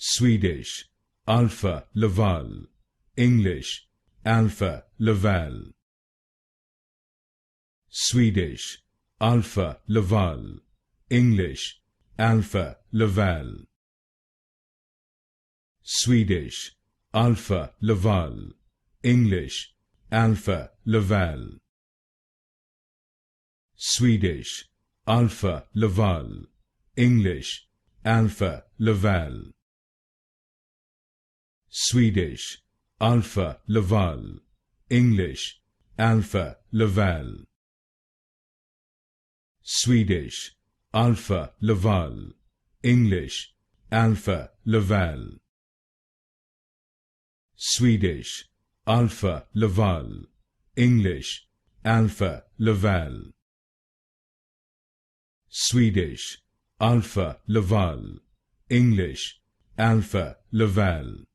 Swedish, Alfa Laval. English, Alfa Laval. Swedish, Alfa Laval. English, Alfa Laval. Swedish, Alfa Laval. English, Alfa Laval. Swedish, Alfa Laval. English, Alfa Laval. Swedish, Alfa Laval. English, Alfa Laval. Swedish, Alfa Laval. English, Alfa Laval. Swedish, Alfa Laval. English, Alfa Laval. Swedish, Alfa Laval. English, Alfa Laval.